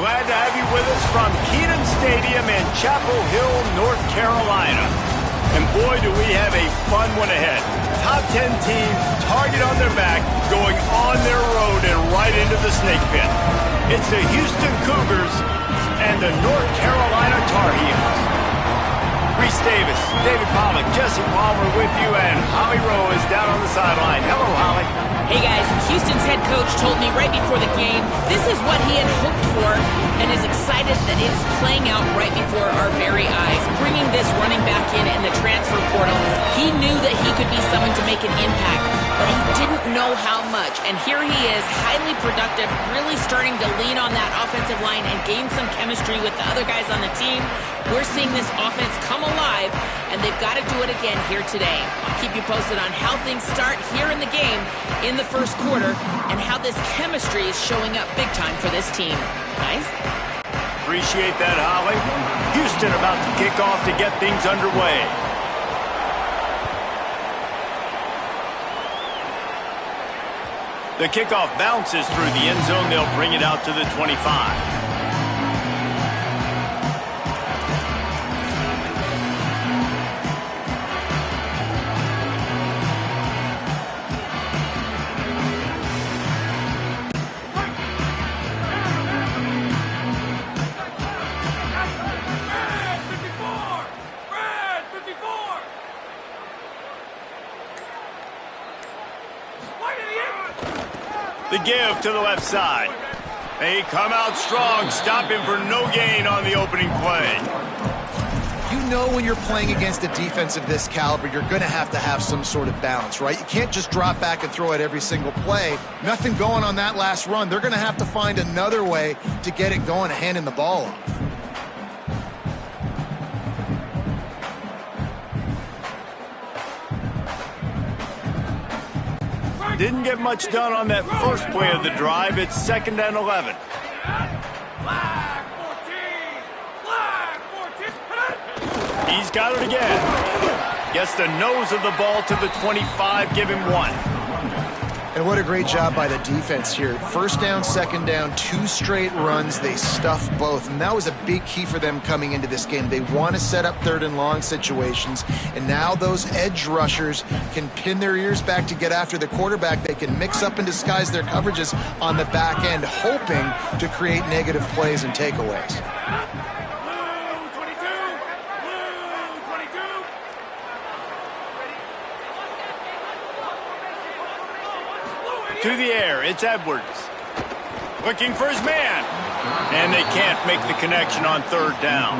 Glad to have you with us from Kenan Stadium in Chapel Hill, North Carolina. And boy, do we have a fun one ahead. Top 10 teams, target on their back, going on their road and right into the snake pit. It's the Houston Cougars and the North Carolina Tar Heels. Reese Davis, David Pollack, Jesse Palmer with you, and Holly Rowe is down on the sideline. Hello, Holly. Hey guys, Houston's head coach told me right before the game this is what he had hoped for and is excited that it is playing out right before our very eyes. Bringing this running back in the transfer portal, he knew that he could be someone to make an impact, but he didn't know how much. And here he is, highly productive, really starting to lean on that offensive line and gain some chemistry with the other guys on the team. We're seeing this offense come alive, and they've got to do it again here today. I'll keep you posted on how things start here in the game in the first quarter and how this chemistry is showing up big time for this team. Guys? Appreciate that, Holly. Houston about to kick off to get things underway. The kickoff bounces through the end zone. They'll bring it out to the 25. The give to the left side. They come out strong, stopping for no gain on the opening play. You know when you're playing against a defense of this caliber, you're going to have some sort of balance, right? You can't just drop back and throw it every single play. Nothing going on that last run. They're going to have to find another way to get it going, handing the ball off. Didn't get much done on that first play of the drive. It's 2nd and 11. He's got it again. Gets the nose of the ball to the 25. Give him 1. And what a great job by the defense here. First down, second down, 2 straight runs. They stuffed both. And that was a big key for them coming into this game. They want to set up 3rd and long situations. And now those edge rushers can pin their ears back to get after the quarterback. They can mix up and disguise their coverages on the back end, hoping to create negative plays and takeaways. To the air, it's Edwards. Looking for his man. And they can't make the connection on 3rd down.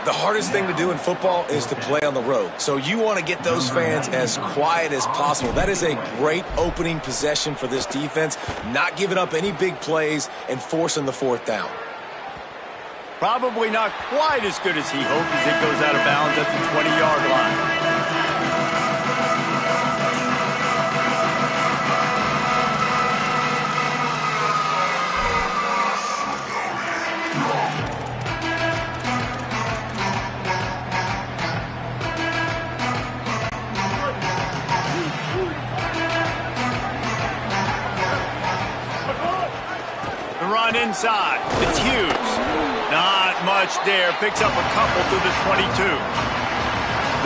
The hardest thing to do in football is to play on the road. So you want to get those fans as quiet as possible. That is a great opening possession for this defense. Not giving up any big plays and forcing the 4th down. Probably not quite as good as he hoped as it goes out of bounds at the 20-yard line. Run inside. It's Hughes. Not much there. Picks up a couple to the 22.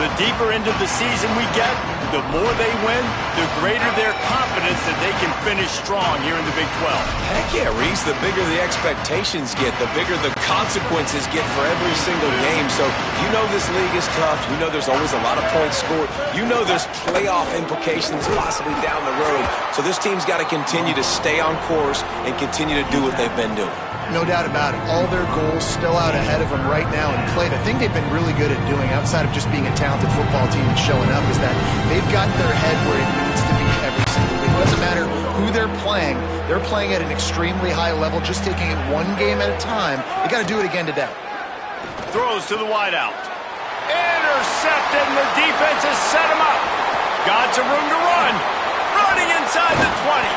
The deeper into the season we get, the more they win, the greater their confidence that they can finish strong here in the Big 12. Heck yeah, Reese. The bigger the expectations get, the bigger the consequences get for every single game. So you know this league is tough. You know there's always a lot of points scored. You know there's playoff implications possibly down the road. So this team's got to continue to stay on course and continue to do what they've been doing. No doubt about it. All their goals still out ahead of them right now in play. The thing they've been really good at doing, outside of just being a talented football team and showing up, is that they've got their head where it needs to be every single week. It doesn't matter who they're playing at an extremely high level, just taking it one game at a time. They got to do it again today. Throws to the wideout. Intercepted, and the defense has set him up. Got some room to run. Running inside the 20.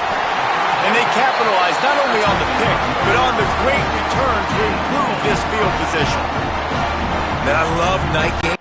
And they capitalize not only on the pick, but on the great return to improve this field position. Man, I love night games.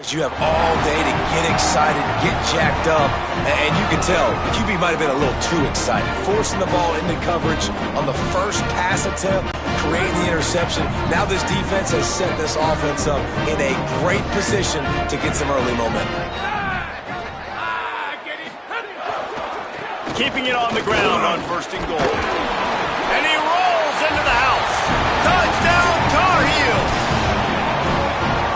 because you have all day to get excited, get jacked up, and you can tell QB might have been a little too excited. Forcing the ball into coverage on the first pass attempt, creating the interception. Now this defense has set this offense up in a great position to get some early momentum. Keeping it on the ground on 1st and goal. And he rolls into the house. Touchdown, Tar Heels!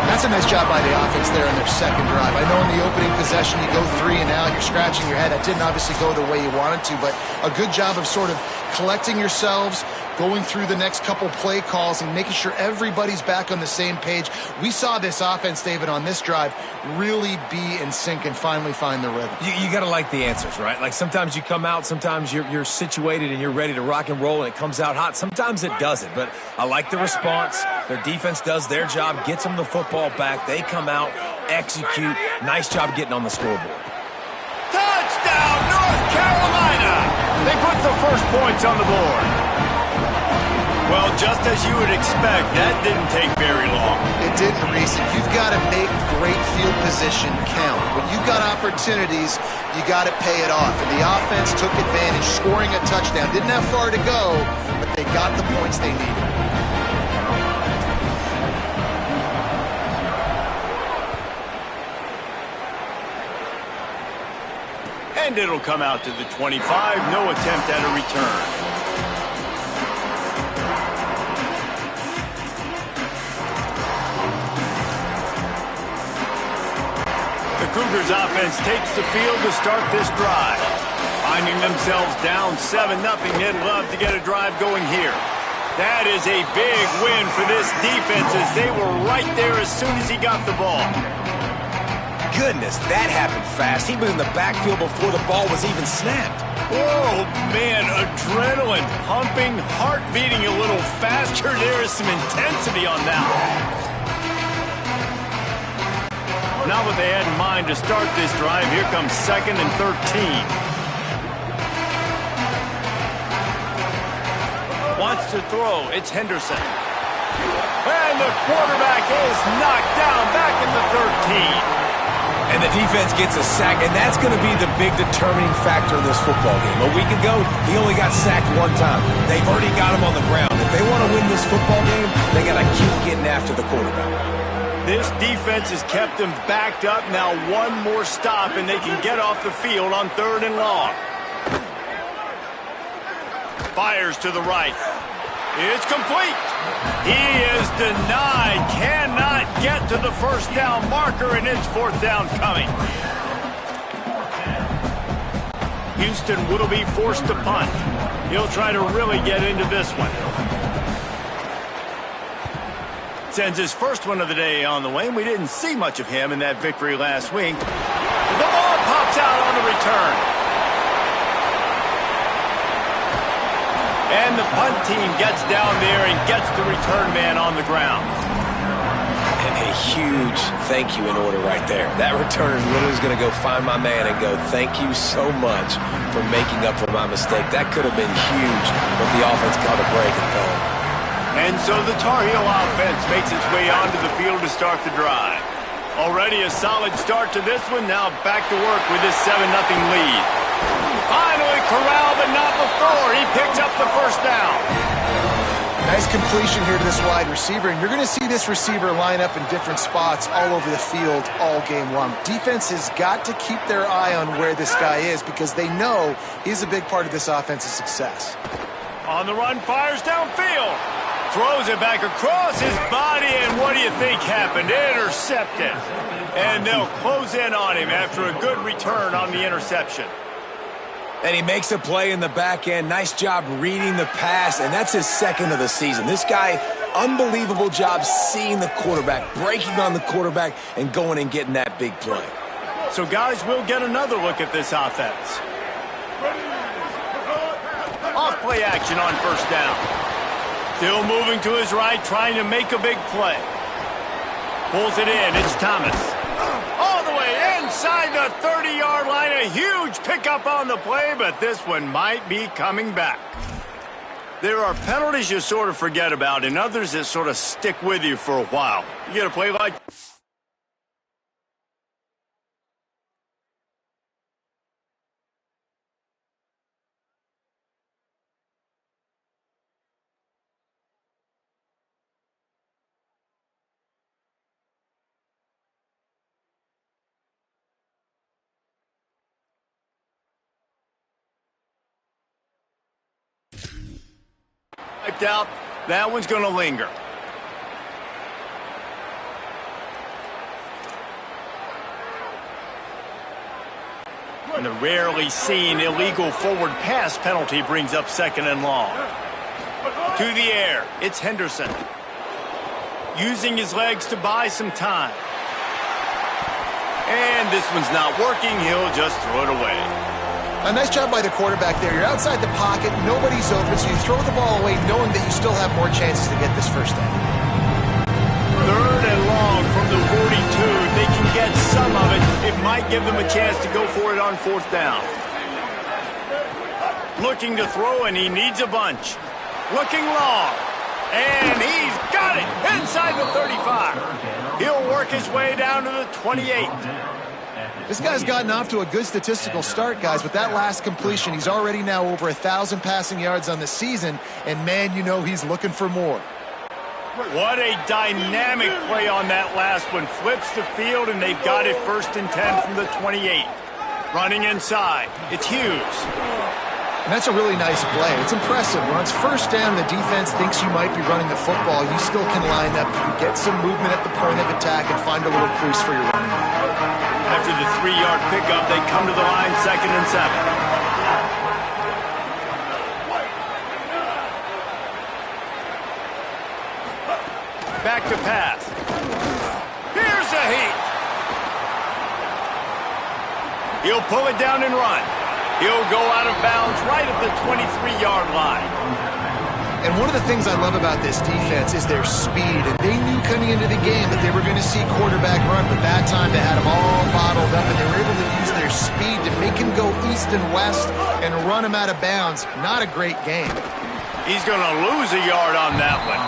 That's a nice job by the offense there in their second drive. I know in the opening possession you go 3 and out, you're scratching your head. That didn't obviously go the way you wanted to, but a good job of sort of collecting yourselves, going through the next couple play calls and making sure everybody's back on the same page. We saw this offense, David, on this drive really be in sync and finally find the rhythm. You got to like the answers, right? Like sometimes you come out, sometimes you're situated and you're ready to rock and roll and it comes out hot. Sometimes it doesn't, but I like the response. Their defense does their job, gets them the football back. They come out, execute. Nice job getting on the scoreboard. Touchdown, North Carolina! They put the first points on the board. Well, just as you would expect, that didn't take very long. It didn't, Reese. You've got to make great field position count. When you've got opportunities, you got to pay it off. And the offense took advantage, scoring a touchdown. Didn't have far to go, but they got the points they needed. And it'll come out to the 25. No attempt at a return. The Cougars offense takes the field to start this drive. Finding themselves down 7-0, they'd love to get a drive going here. That is a big win for this defense as they were right there as soon as he got the ball. Goodness, that happened fast. He was in the backfield before the ball was even snapped. Oh, man, adrenaline pumping, heart beating a little faster. There is some intensity on that one. Not what they had in mind to start this drive. Here comes 2nd and 13. Wants to throw. It's Henderson. And the quarterback is knocked down back in the 13. And the defense gets a sack, and that's going to be the big determining factor in this football game. A week ago, he only got sacked 1 time. They've already got him on the ground. If they want to win this football game, they got to keep getting after the quarterback. This defense has kept them backed up. Now 1 more stop, and they can get off the field on 3rd and long. Fires to the right. It's complete. He is denied. Cannot get to the 1st down marker, and it's 4th down coming. Houston will be forced to punt. He'll try to really get into this one. Sends his first one of the day on the way. We didn't see much of him in that victory last week. The ball pops out on the return. And the punt team gets down there and gets the return man on the ground. And a huge thank you in order right there. That returner literally is going to go find my man and go, thank you so much for making up for my mistake. That could have been huge, but the offense caught a break and fell. And so the Tar Heel offense makes its way onto the field to start the drive. Already a solid start to this one. Now back to work with this 7-0 lead. Finally corralled, but not before. He picks up the 1st down. Nice completion here to this wide receiver, and you're going to see this receiver line up in different spots all over the field all game long. Defense has got to keep their eye on where this guy is because they know he's a big part of this offense's success. On the run, fires downfield. Throws it back across his body, and what do you think happened? Intercepted. And they'll close in on him after a good return on the interception. And he makes a play in the back end. Nice job reading the pass, and that's his 2nd of the season. This guy, unbelievable job seeing the quarterback, breaking on the quarterback, and going and getting that big play. So, guys, we'll get another look at this offense. Off-play action on 1st down. Still moving to his right, trying to make a big play. Pulls it in. It's Thomas. All the way inside the 30-yard line. A huge pickup on the play, but this one might be coming back. There are penalties you sort of forget about and others that sort of stick with you for a while. You get a play like Wiped out. That one's going to linger. And the rarely seen illegal forward pass penalty brings up 2nd and long. To the air, it's Henderson. Using his legs to buy some time. And this one's not working. He'll just throw it away. A nice job by the quarterback there. You're outside the pocket, nobody's open, so you throw the ball away knowing that you still have more chances to get this first down. 3rd and long from the 42. If they can get some of it, it might give them a chance to go for it on 4th down. Looking to throw, and he needs a bunch. Looking long. And he's got it inside the 35. He'll work his way down to the 28. This guy's gotten off to a good statistical start, guys. With that last completion, he's already now over 1,000 passing yards on the season, and man, you know he's looking for more. What a dynamic play on that last one. Flips the field, and they've got it 1st and 10 from the 28. Running inside, it's Hughes. And that's a really nice play. It's impressive. When it's 1st down, the defense thinks you might be running the football. You still can line up, you can get some movement at the point of attack, and find a little crease for your running back. After the 3-yard pickup, they come to the line 2nd and 7. Back to pass. Here's a heat. He'll pull it down and run. He'll go out of bounds right at the 23-yard line. And one of the things I love about this defense is their speed. And they knew coming into the game that they were going to see quarterback run, but that time they had him all bottled up, and they were able to use their speed to make him go east and west and run him out of bounds. Not a great game. He's going to lose a yard on that one.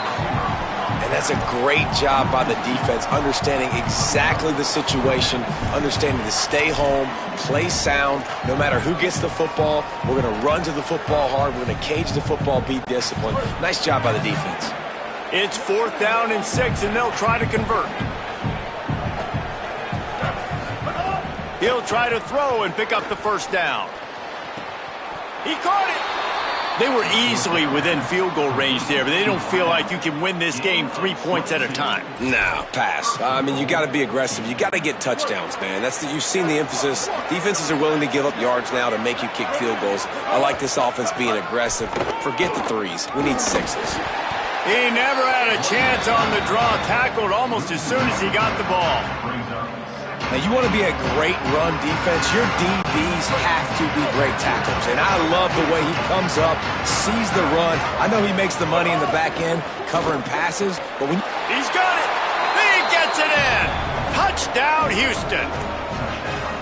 And that's a great job by the defense, understanding exactly the situation, understanding to stay home, play sound. No matter who gets the football, we're going to run to the football hard. We're going to cage the football, be disciplined. Nice job by the defense. It's 4th down and 6, and they'll try to convert. He'll try to throw and pick up the 1st down. He caught it. They were easily within field goal range there, but they don't feel like you can win this game 3 points at a time. No, pass. I mean, you got to be aggressive. You got to get touchdowns, man. You've seen the emphasis. Defenses are willing to give up yards now to make you kick field goals. I like this offense being aggressive. Forget the 3s. We need 6s. He never had a chance on the draw. Tackled almost as soon as he got the ball. Now, you want to be a great run defense, your DBs have to be great tacklers. And I love the way he comes up, sees the run. I know he makes the money in the back end covering passes, but when he's got it. He gets it in. Touchdown, Houston.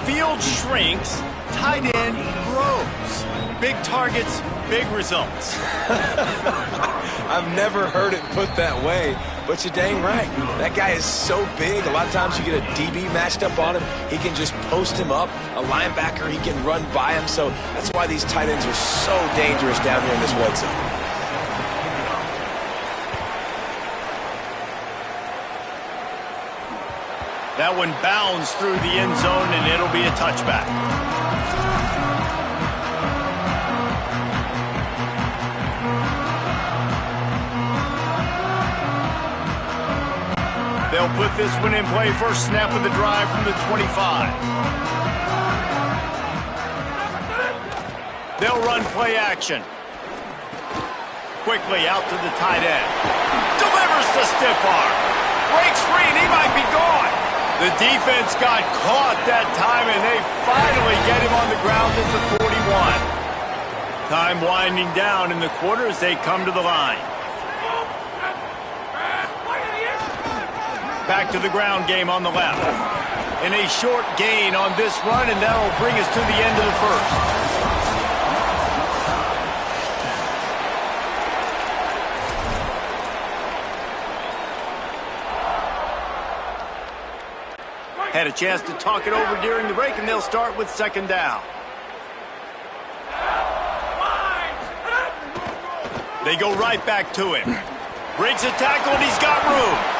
Field shrinks, tight end grows. Big targets, big results. I've never heard it put that way, but you're dang right. That guy is so big. A lot of times you get a DB matched up on him. He can just post him up. A linebacker, he can run by him. So that's why these tight ends are so dangerous down here in this red zone. That one bounds through the end zone, and it'll be a touchback. They'll put this one in play first snap of the drive from the 25. They'll run play action. Quickly out to the tight end. Delivers the stiff arm. Breaks free, and he might be gone. The defense got caught that time, and they finally get him on the ground at the 41. Time winding down in the quarter as they come to the line. Back to the ground game on the left. And a short gain on this run, and that'll bring us to the end of the first. Had a chance to talk it over during the break, and they'll start with 2nd down. They go right back to him. Breaks a tackle, and he's got room.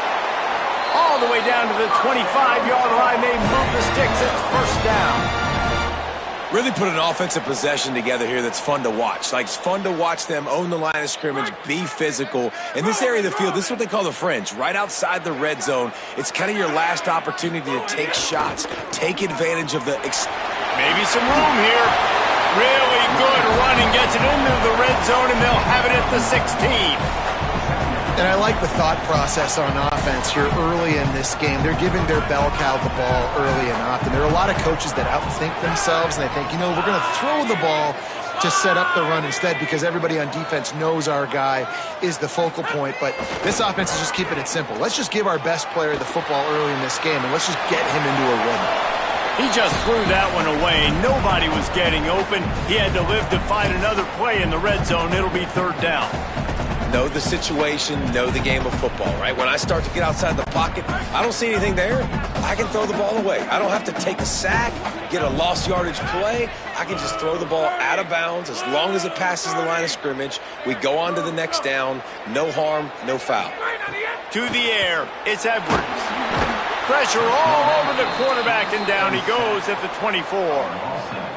All the way down to the 25-yard line. They move the sticks. It's 1st down. Really put an offensive possession together here that's fun to watch. Like, it's fun to watch them own the line of scrimmage, be physical. In this area of the field, this is what they call the fringe, right outside the red zone. It's kind of your last opportunity to take shots, take advantage of the... Maybe some room here. Really good running, gets it into the red zone, and they'll have it at the 16. And I like the thought process on offense here early in this game. They're giving their bell cow the ball early and often. There are a lot of coaches that outthink themselves, and they think, we're going to throw the ball to set up the run instead because everybody on defense knows our guy is the focal point. But this offense is just keeping it simple. Let's just give our best player the football early in this game, and let's just get him into a rhythm. He just threw that one away. Nobody was getting open. He had to live to find another play in the red zone. It'll be third down. Know the situation, know the game of football, right? When I start to get outside the pocket, I don't see anything there. I can throw the ball away. I don't have to take a sack, get a lost yardage play. I can just throw the ball out of bounds as long as it passes the line of scrimmage. We go on to the next down. No harm, no foul. To the air, it's Edwards. Pressure all over the quarterback, and down he goes at the 24.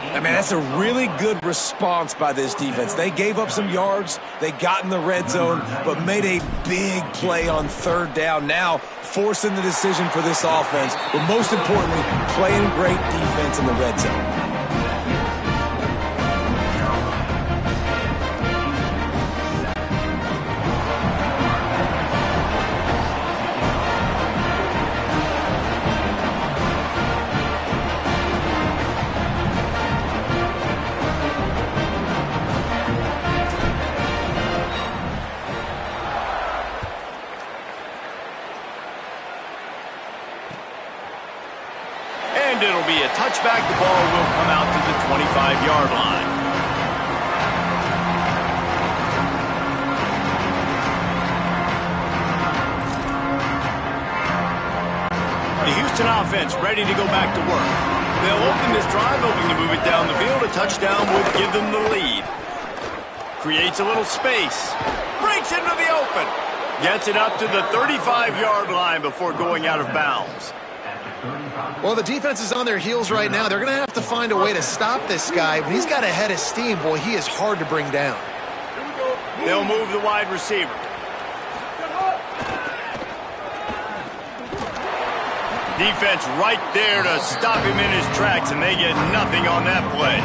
I mean, that's a really good response by this defense. They gave up some yards, they got in the red zone, but made a big play on third down. Now, forcing the decision for this offense, but most importantly, playing great defense in the red zone. And it'll be a touchback. The ball will come out to the 25-yard line. The Houston offense ready to go back to work. They'll open this drive, hoping to move it down the field. A touchdown would give them the lead. Creates a little space. Breaks into the open. Gets it up to the 35-yard line before going out of bounds. Well, the defense is on their heels right now. They're going to have to find a way to stop this guy. But he's got a head of steam. Boy, he is hard to bring down. They'll move the wide receiver. Defense right there to stop him in his tracks, and they get nothing on that play.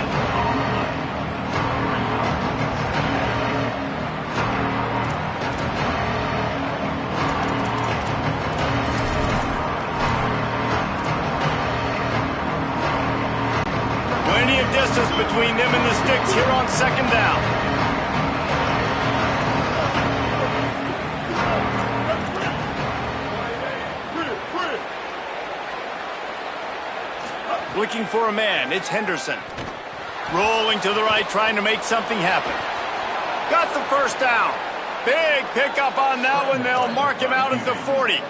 Plenty of distance between them and the sticks here on second down. Looking for a man, it's Henderson. Rolling to the right, trying to make something happen. Got the first down. Big pickup on that one. They'll mark him out at the 40.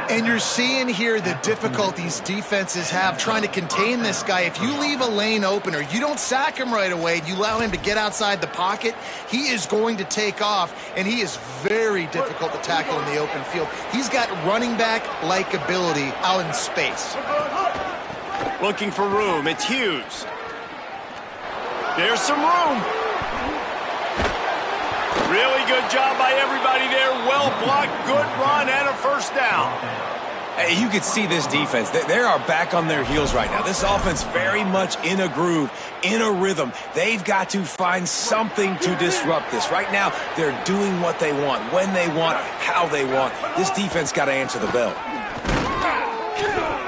And you're seeing here the difficulties defenses have trying to contain this guy. If you leave a lane open or you don't sack him right away, you allow him to get outside the pocket, he is going to take off, and he is very difficult to tackle in the open field. He's got running back-like ability out in space. Looking for room, it's Hughes. There's some room. Really good job by everybody there. Well blocked, good run, and a first down. Hey, you can see this defense. They are back on their heels right now. This offense very much in a groove, in a rhythm. They've got to find something to disrupt this. Right now, they're doing what they want, when they want, how they want. This defense got to answer the bell.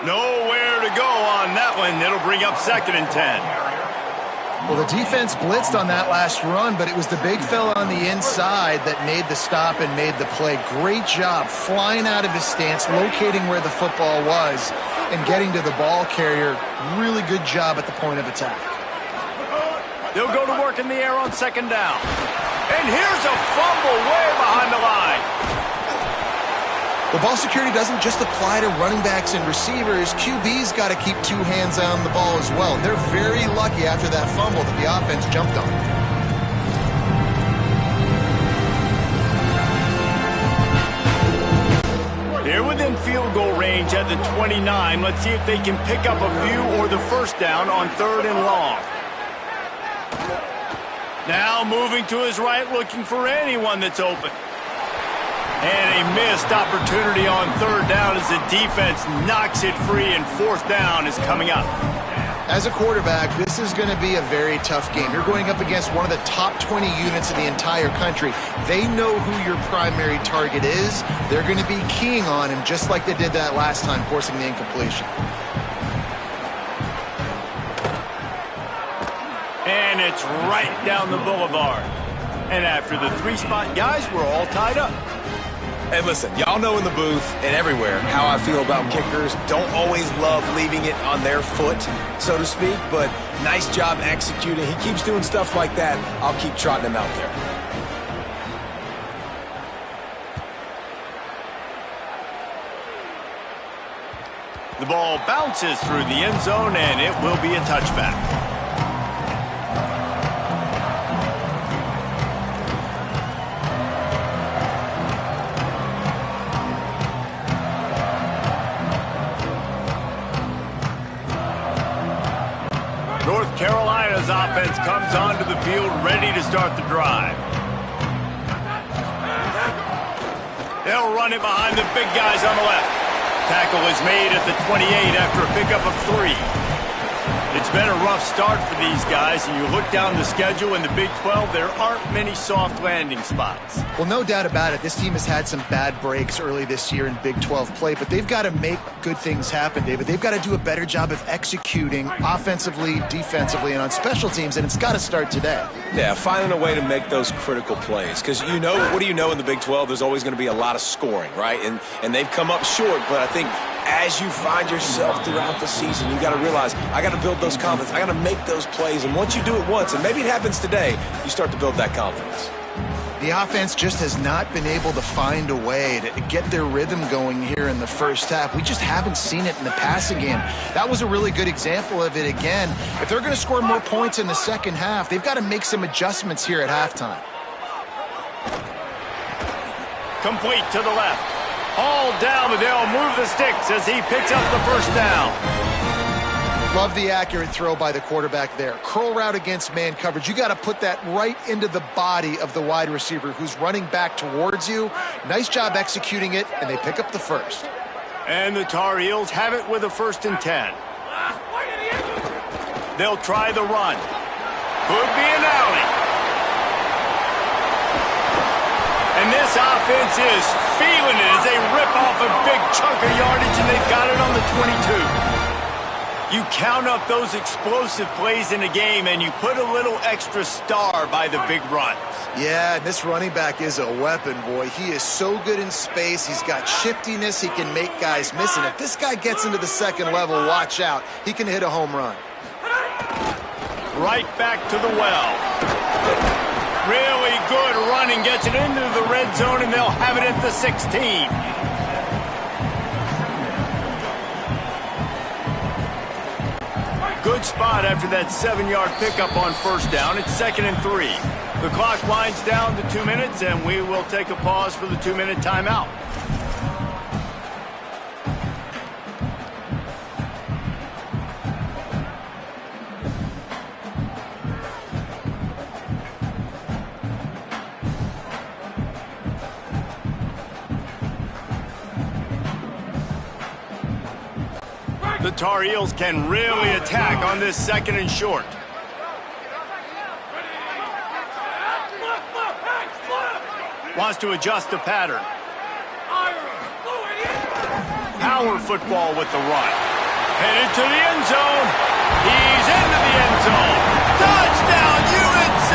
Nowhere to go on that one. It'll bring up 2nd and 10. Well, the defense blitzed on that last run, but it was the big fella on the inside that made the stop and made the play. Great job flying out of his stance, locating where the football was, and getting to the ball carrier. Really good job at the point of attack. They'll go to work in the air on 2nd down. And here's a fumble way behind the line. Well, ball security doesn't just apply to running backs and receivers. QB's got to keep 2 hands on the ball as well. And they're very lucky after that fumble that the offense jumped on. They're within field goal range at the 29. Let's see if they can pick up a few or the first down on 3rd and long. Now moving to his right, looking for anyone that's open. And a missed opportunity on 3rd down as the defense knocks it free, and 4th down is coming up. As a quarterback, this is going to be a very tough game. You're going up against one of the top 20 units in the entire country. They know who your primary target is. They're going to be keying on him just like they did that last time, forcing the incompletion. And it's right down the boulevard. And after the 3-spot, guys, we're all tied up. Hey, listen, y'all know in the booth and everywhere how I feel about kickers. Don't always love leaving it on their foot, so to speak, but nice job executing. He keeps doing stuff like that. I'll keep trotting him out there. The ball bounces through the end zone, and it will be a touchback. North Carolina's offense comes onto the field ready to start the drive. They'll run it behind the big guys on the left. Tackle is made at the 28 after a pickup of 3. It's been a rough start for these guys, and you look down the schedule in the Big 12, there aren't many soft landing spots. Well, no doubt about it. This team has had some bad breaks early this year in Big 12 play, but they've got to make good things happen, David. They've got to do a better job of executing offensively, defensively, and on special teams, and it's got to start today. Yeah, finding a way to make those critical plays. Because you know, what do you know in the Big 12? There's always going to be a lot of scoring, right? And they've come up short, but I think as you find yourself throughout the season, you got to realize, I got to build those confidence. I got to make those plays, and once you do it once, and maybe it happens today, you start to build that confidence. The offense just has not been able to find a way to get their rhythm going here in the first half. We just haven't seen it in the passing game. That was a really good example of it again. If they're going to score more points in the second half, they've got to make some adjustments here at halftime. Complete to the left. All down, but they'll move the sticks as he picks up the first down. Love the accurate throw by the quarterback there. Curl route against man coverage. You got to put that right into the body of the wide receiver who's running back towards you. Nice job executing it, and they pick up the first. And the Tar Heels have it with a 1st and 10. They'll try the run. Could be an alley. And this offense is feeling it as they rip off a big chunk of yardage, and they've got it on the 22. You count up those explosive plays in a game, and you put a little extra star by the big runs. Yeah, this running back is a weapon, boy. He is so good in space. He's got shiftiness. He can make guys miss. And if this guy gets into the second level, watch out. He can hit a home run. Right back to the well. Really good running. Gets it into the red zone, and they'll have it at the 16. Good spot after that 7-yard pickup on first down. It's 2nd and 3. The clock winds down to 2 minutes, and we will take a pause for the 2-minute timeout. The Tar Heels can really attack on this 2nd and short. Wants to adjust the pattern. Power football with the run. Headed to the end zone. He's into the end zone. Touchdown, UNC!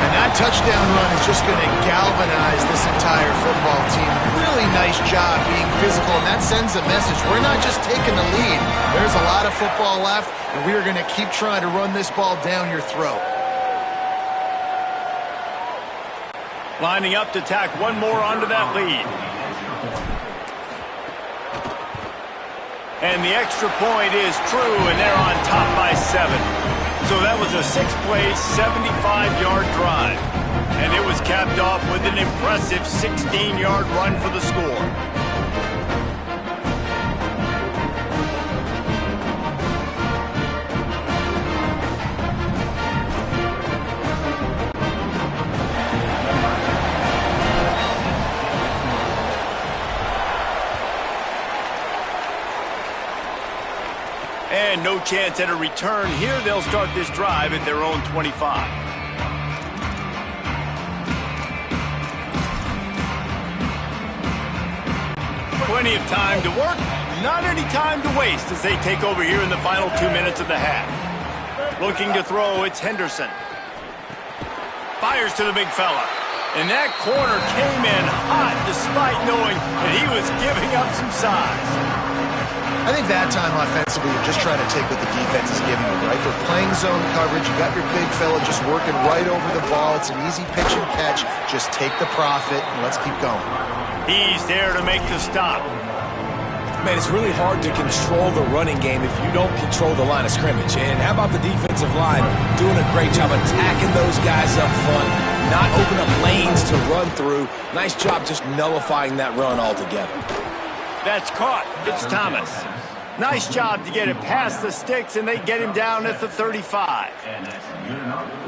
And that touchdown run is just going to galvanize this entire football team. Really nice job being physical, and that sends a message. We're not just taking the lead. There's a lot of football left, and we are going to keep trying to run this ball down your throat. Lining up to tack one more onto that lead. And the extra point is true, and they're on top by 7. So that was a 6-play, 75-yard drive. And it was capped off with an impressive 16-yard run for the score. chance at a return. Here they'll start this drive at their own 25. Plenty of time to work, not any time to waste as they take over here in the final 2 minutes of the half. Looking to throw, it's Henderson. Fires to the big fella. And that corner came in hot despite knowing that he was giving up some size. I think that time offensively, you're just trying to take what the defense is giving you, right? We're playing zone coverage. You got your big fella just working right over the ball. It's an easy pitch and catch. Just take the profit and let's keep going. He's there to make the stop. Man, it's really hard to control the running game if you don't control the line of scrimmage. And how about the defensive line doing a great job attacking those guys up front, not open up lanes to run through. Nice job just nullifying that run altogether. That's caught. It's Thomas. Nice job to get it past the sticks, and they get him down at the 35.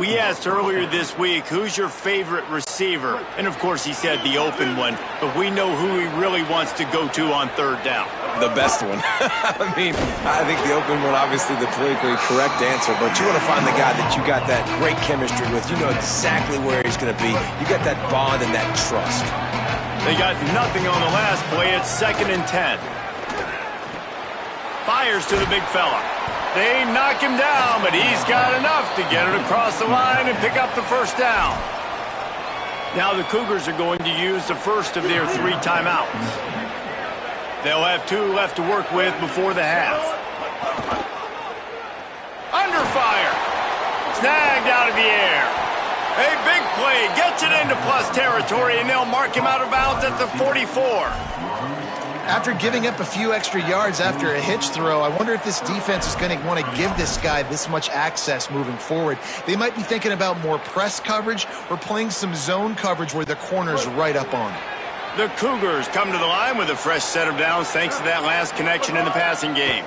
We asked earlier this week, who's your favorite receiver? And, of course, he said the open one, but we know who he really wants to go to on third down. The best one. I mean, I think the open one, obviously the politically correct answer, but you want to find the guy that you got that great chemistry with. You know exactly where he's going to be. You got that bond and that trust. They got nothing on the last play. It's 2nd and 10. Fires to the big fella. They knock him down, but he's got enough to get it across the line and pick up the first down. Now the Cougars are going to use the first of their 3 timeouts. They'll have 2 left to work with before the half. Under fire. Snagged out of the air. A big play gets it into plus territory, and they'll mark him out of bounds at the 44. After giving up a few extra yards after a hitch throw, I wonder if this defense is going to want to give this guy this much access moving forward. They might be thinking about more press coverage or playing some zone coverage where the corner's right up on him. The Cougars come to the line with a fresh set of downs thanks to that last connection in the passing game.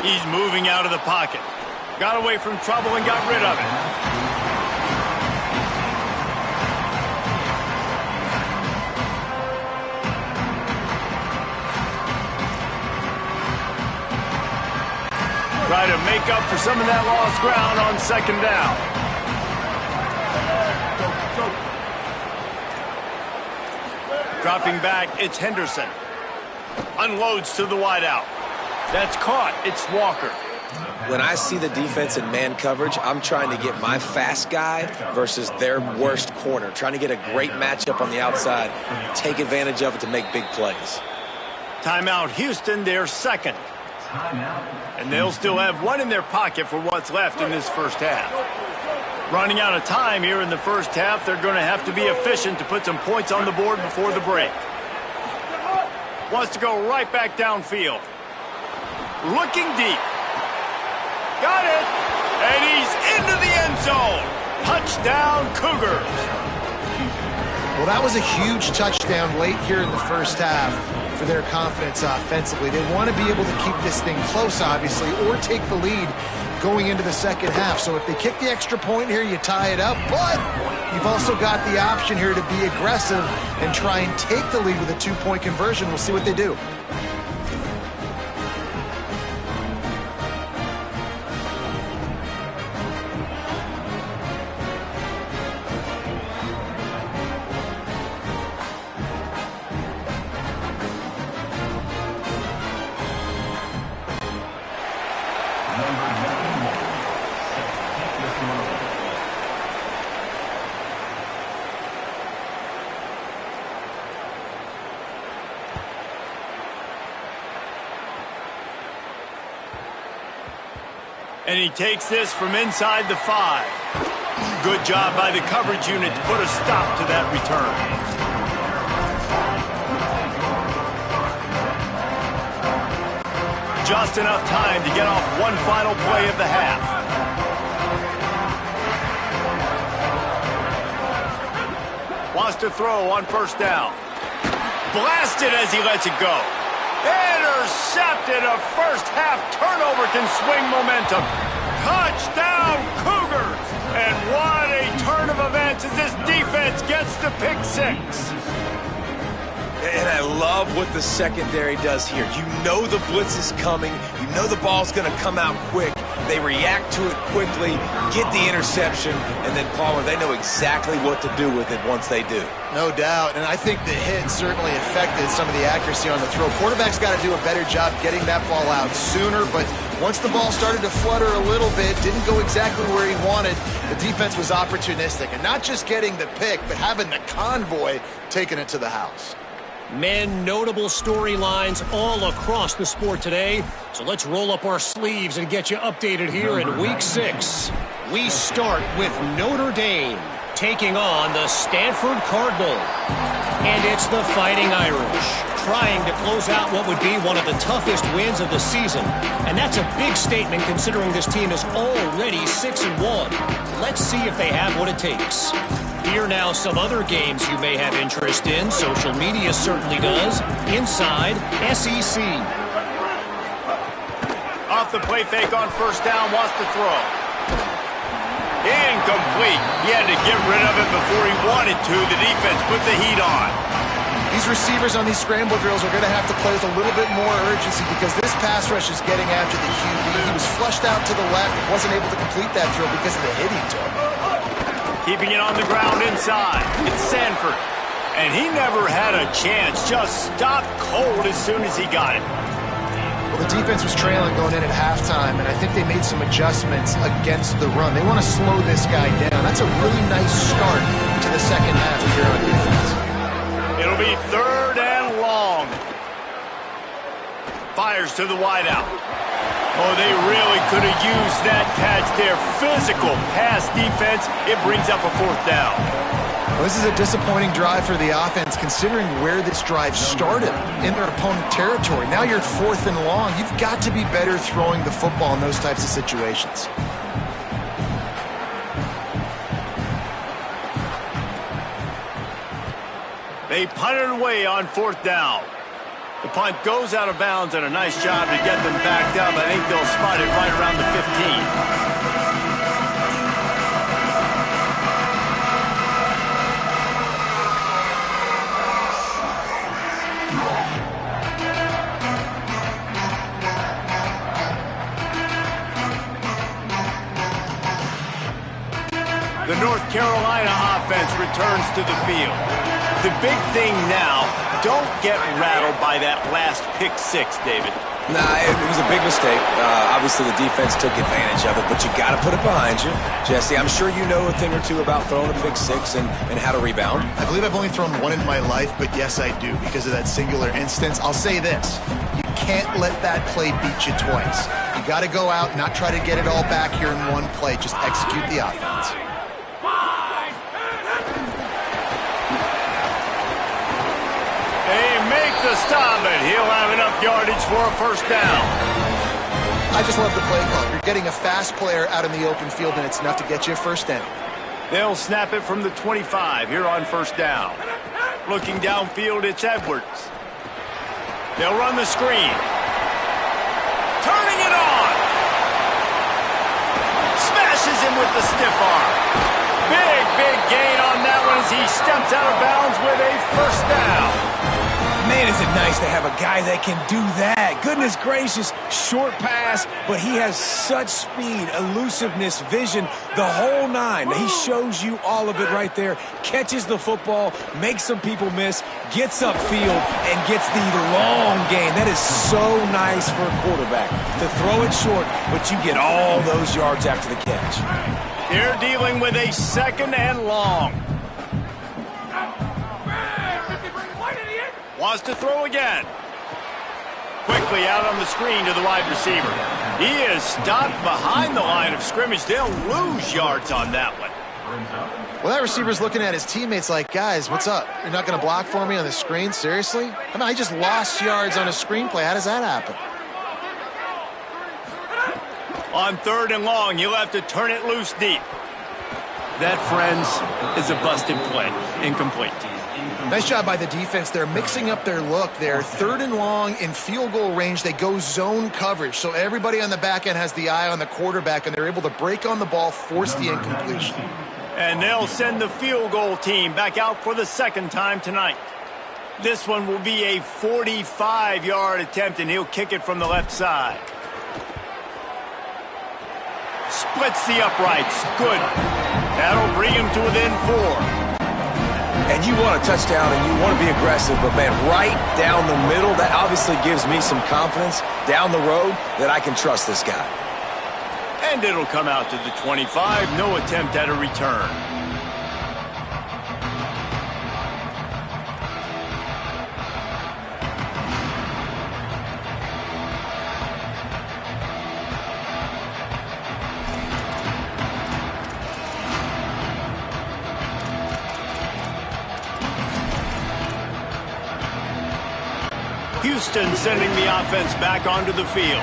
He's moving out of the pocket. Got away from trouble and got rid of it. Try to make up for some of that lost ground on 2nd down. Dropping back, it's Henderson. Unloads to the wideout. That's caught. It's Walker. When I see the defense in man coverage, I'm trying to get my fast guy versus their worst corner. Trying to get a great matchup on the outside. Take advantage of it to make big plays. Timeout Houston, their 2nd. And they'll still have 1 in their pocket for what's left in this first half. Running out of time here in the first half, they're going to have to be efficient to put some points on the board before the break. Wants to go right back downfield. Looking deep. Got it. And he's into the end zone. Touchdown, Cougars. Well, that was a huge touchdown late here in the first half for their confidence offensively. They want to be able to keep this thing close, obviously, or take the lead going into the second half. So if they kick the extra point here, you tie it up. But you've also got the option here to be aggressive and try and take the lead with a 2-point conversion. We'll see what they do. And he takes this from inside the 5. Good job by the coverage unit to put a stop to that return. Just enough time to get off one final play of the half. Wants to throw on 1st down. Blasted as he lets it go. Intercepted. A first half turnover can swing momentum. Touchdown, Cougars! And what a turn of events as this defense gets to pick 6. And I love love what the secondary does here. You know the blitz is coming. You know the ball's going to come out quick. They react to it quickly, get the interception, and then, Palmer, they know exactly what to do with it once they do. No doubt, and I think the hit certainly affected some of the accuracy on the throw. Quarterback's got to do a better job getting that ball out sooner, but once the ball started to flutter a little bit, didn't go exactly where he wanted, the defense was opportunistic. And not just getting the pick, but having the convoy taking it to the house. Men, notable storylines all across the sport today. So let's roll up our sleeves and get you updated here in Week 6. We start with Notre Dame taking on the Stanford Cardinal. And it's the Fighting Irish trying to close out what would be one of the toughest wins of the season. And that's a big statement considering this team is already 6-1. Let's see if they have what it takes. Here now some other games you may have interest in. Social media certainly does. Inside SEC. Off the play fake on first down, wants to throw. Incomplete. He had to get rid of it before he wanted to. The defense put the heat on. These receivers on these scramble drills are going to have to play with a little bit more urgency because this pass rush is getting after the QB. He was flushed out to the left and wasn't able to complete that throw because of the hit he took. Keeping it on the ground inside. It's Sanford. And he never had a chance. Just stopped cold as soon as he got it. Well, the defense was trailing going in at halftime, and I think they made some adjustments against the run. They want to slow this guy down. That's a really nice start to the second half if you're on defense. It'll be 3rd and long. Fires to the wideout. Oh, they really could have used that catch there. Physical pass defense. It brings up a 4th down. Well, this is a disappointing drive for the offense considering where this drive started in their opponent territory. Now you're 4th and long. You've got to be better throwing the football in those types of situations. They punted away on 4th down. The punt goes out of bounds, and a nice job to get them backed up. I think they'll spot it right around the 15. The North Carolina offense returns to the field. The big thing now, don't get rattled by that last pick 6, David. Nah, it was a big mistake. Obviously, the defense took advantage of it, but you got to put it behind you. Jesse, I'm sure you know a thing or two about throwing a pick 6 and how to rebound. I believe I've only thrown one in my life, but yes, I do because of that singular instance. I'll say this. You can't let that play beat you twice. You got to go out, not try to get it all back here in one play. Just execute the offense. They make the stop, and he'll have enough yardage for a 1st down. I just love the play call. You're getting a fast player out in the open field, and it's enough to get you a 1st down. They'll snap it from the 25 here on 1st down. Looking downfield, it's Edwards. They'll run the screen. Turning it on. Smashes him with the stiff arm. Big gain on that one as he steps out of bounds with a 1st down. Man, is it nice to have a guy that can do that. Goodness gracious, short pass, but he has such speed, elusiveness, vision, the whole 9. He shows you all of it right there. Catches the football, makes some people miss, gets upfield, and gets the long gain. That is so nice for a quarterback to throw it short, but you get all those yards after the catch. They're dealing with a 2nd and long. Wants to throw again. Quickly out on the screen to the wide receiver. He is stopped behind the line of scrimmage. They'll lose yards on that one. Well, that receiver's looking at his teammates like, guys, what's up? You're not going to block for me on the screen? Seriously? I mean, I just lost yards on a screenplay. How does that happen? On 3rd and long, you'll have to turn it loose deep. That, friends, is a busted play. Incomplete. Nice job by the defense. They're mixing up their look there. 3rd and long in field goal range. They go zone coverage. So everybody on the back end has the eye on the quarterback, and they're able to break on the ball, force the incompletion. And they'll send the field goal team back out for the 2nd time tonight. This one will be a 45-yard attempt, and he'll kick it from the left side. Splits the uprights. Good. That'll bring him to within 4. And you want a touchdown and you want to be aggressive, but, man, right down the middle, that obviously gives me some confidence down the road that I can trust this guy. And it'll come out to the 25. No attempt at a return. Houston sending the offense back onto the field.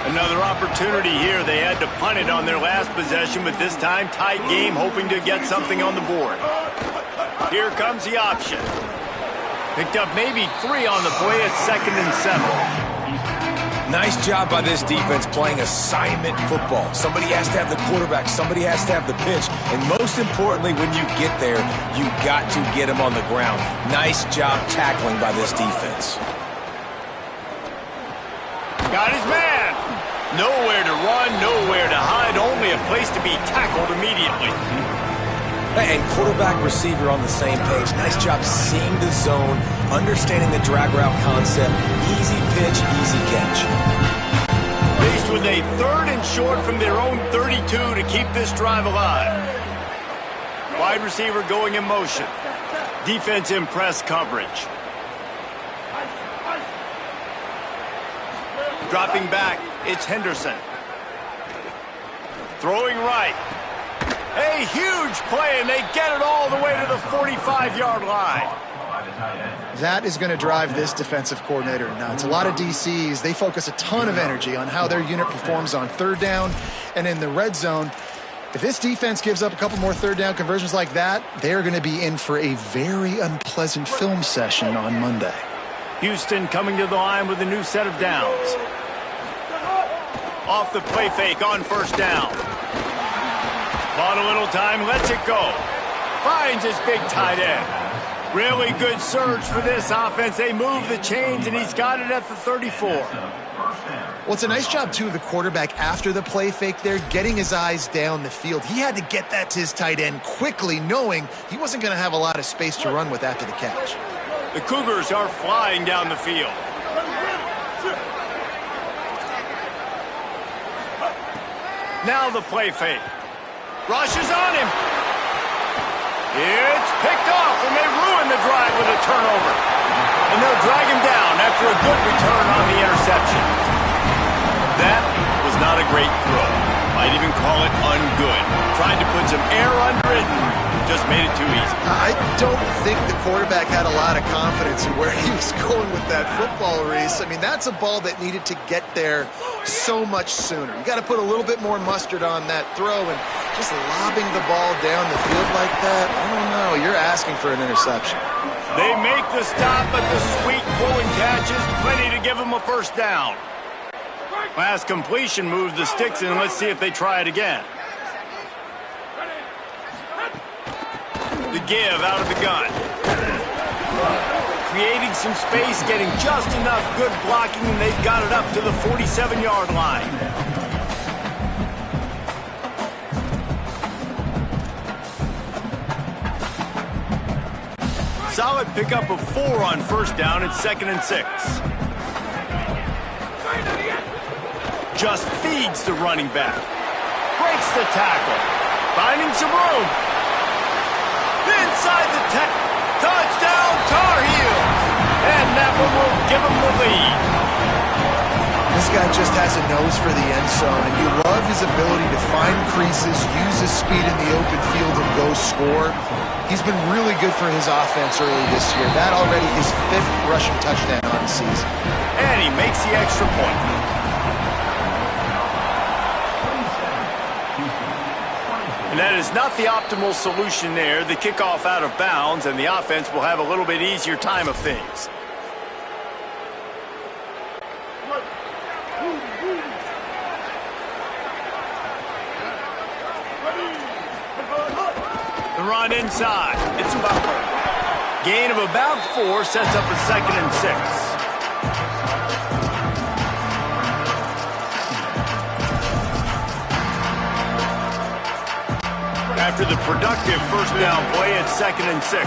Another opportunity here. They had to punt it on their last possession, but this time tight game, hoping to get something on the board. Here comes the option. Picked up maybe 3 on the play at 2nd and 7. Nice job by this defense playing assignment football. Somebody has to have the quarterback. Somebody has to have the pitch. And most importantly, when you get there, you got to get him on the ground. Nice job tackling by this defense. Got his man. Nowhere to run, nowhere to hide, only a place to be tackled immediately. And quarterback receiver on the same page. Nice job seeing the zone, understanding the drag route concept. Easy pitch, easy catch. Faced with a 3rd and short from their own 32 to keep this drive alive. Wide receiver going in motion. Defense in press coverage. Dropping back, it's Henderson. Throwing right. A huge play, and they get it all the way to the 45-yard line. That is going to drive this defensive coordinator nuts. A lot of DCs, they focus a ton of energy on how their unit performs on 3rd down and in the red zone. If this defense gives up a couple more 3rd down conversions like that, they're going to be in for a very unpleasant film session on Monday. Houston coming to the line with a new set of downs. Off the play fake on 1st down. Bought a little time, lets it go. Finds his big tight end. Really good surge for this offense. They move the chains, and he's got it at the 34. Well, it's a nice job, too, of the quarterback after the play fake there, getting his eyes down the field. He had to get that to his tight end quickly, knowing he wasn't going to have a lot of space to run with after the catch. The Cougars are flying down the field. Now the play fake. Rushes on him. It's picked off, and they ruin the drive with a turnover. And they'll drag him down after a good return on the interception. That was not a great throw. Might even call it ungood. Tried to put some air under it and just made it too easy. I don't think the quarterback had a lot of confidence in where he was going with that football, Reese. I mean, that's a ball that needed to get there so much sooner. You got to put a little bit more mustard on that throw, and just lobbing the ball down the field like that, I don't know. You're asking for an interception. They make the stop, but the sweet pulling catch is plenty to give them a 1st down. Last completion moved the sticks in. Let's see if they try it again. The give out of the gun. Creating some space, getting just enough good blocking, and they've got it up to the 47-yard line. Solid pickup of 4 on 1st down at 2nd and 6. Just feeds the running back. Breaks the tackle. Finding some room. Inside the touchdown, Tar Heels. And that one will give them the lead. This guy just has a nose for the end zone, and you love his ability to find creases, use his speed in the open field, and go score. He's been really good for his offense early this year. That already his 5th rushing touchdown on the season. And he makes the extra point. And that is not the optimal solution there. The kickoff out of bounds, and the offense will have a little bit easier time of things. The run inside. It's Butler. Gain of about 4 sets up a 2nd and 6. After the productive first down play, it's 2nd and 6.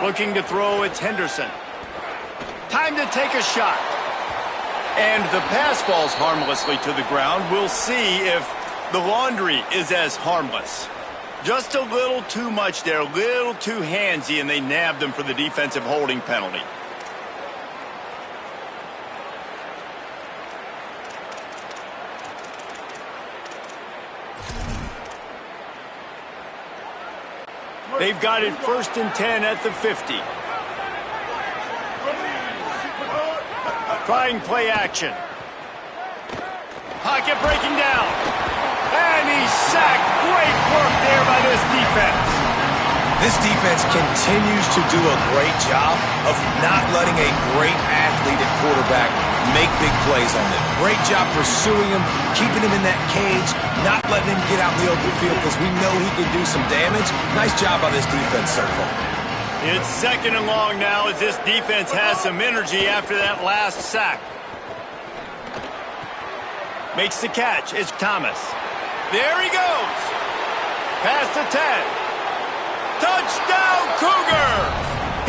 Looking to throw, it's Henderson. Time to take a shot. And the pass falls harmlessly to the ground. We'll see if the laundry is as harmless. Just a little too much there, a little too handsy, and they nabbed him for the defensive holding penalty. They've got it 1st and 10 at the 50. Trying play action. Pocket breaking down. And he's sacked. Great work there by this defense. This defense continues to do a great job of not letting a great athlete at quarterback make big plays on them. Great job pursuing him, keeping him in that cage, not letting him get out in the open field because we know he can do some damage. Nice job by this defense so far. It's 2nd and long now as this defense has some energy after that last sack. Makes the catch. It's Thomas. There he goes. Past the 10. Touchdown, Cougars!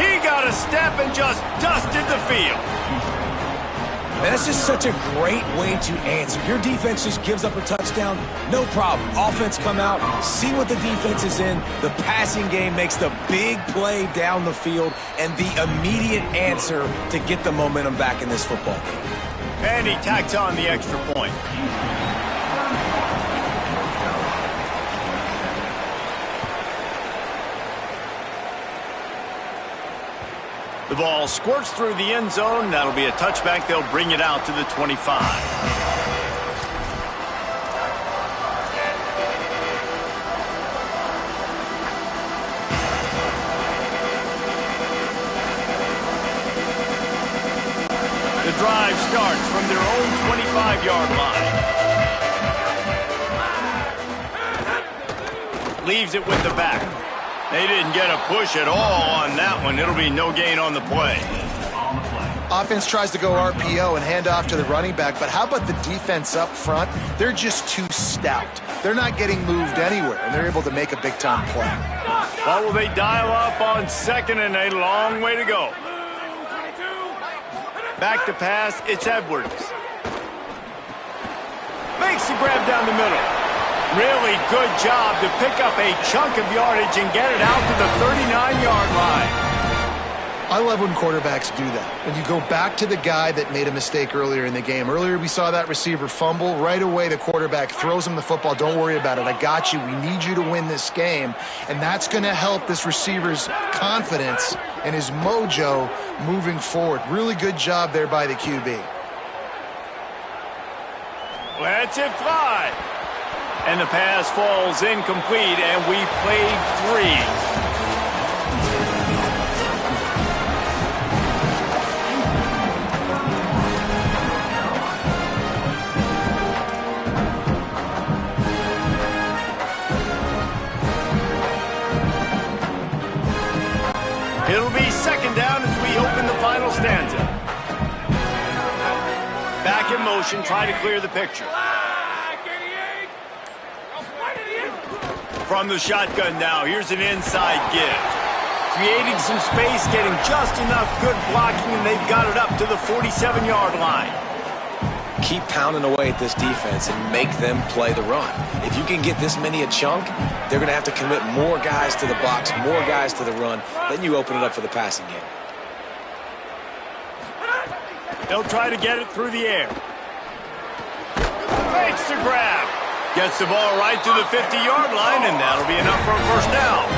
He got a step and just dusted the field. Man, that's just such a great way to answer. Your defense just gives up a touchdown, no problem. Offense come out, see what the defense is in. The passing game makes the big play down the field and the immediate answer to get the momentum back in this football game. And he tacks on the extra point. The ball squirts through the end zone. That'll be a touchback. They'll bring it out to the 25. The drive starts from their own 25-yard line. Leaves it with the back. They didn't get a push at all on that one. It'll be no gain on the play. Offense tries to go RPO and hand off to the running back, but how about the defense up front? They're just too stout. They're not getting moved anywhere, and they're able to make a big-time play. What will they dial up on 2nd and a long way to go? Back to pass, it's Edwards. Makes the grab down the middle. Really good job to pick up a chunk of yardage and get it out to the 39-yard line. I love when quarterbacks do that. When you go back to the guy that made a mistake earlier in the game. Earlier we saw that receiver fumble. Right away the quarterback throws him the football. Don't worry about it. I got you. We need you to win this game. And that's going to help this receiver's confidence and his mojo moving forward. Really good job there by the QB. Lets it fly. And the pass falls incomplete, and we played 3. It'll be 2nd down as we open the final stanza. Back in motion, try to clear the picture. From the shotgun now, here's an inside give. Creating some space, getting just enough good blocking, and they've got it up to the 47-yard line. Keep pounding away at this defense and make them play the run. If you can get this many a chunk, they're going to have to commit more guys to the box, more guys to the run. Then you open it up for the passing game. They'll try to get it through the air. Makes the grab. Gets the ball right to the 50-yard line, and that'll be enough for a first down.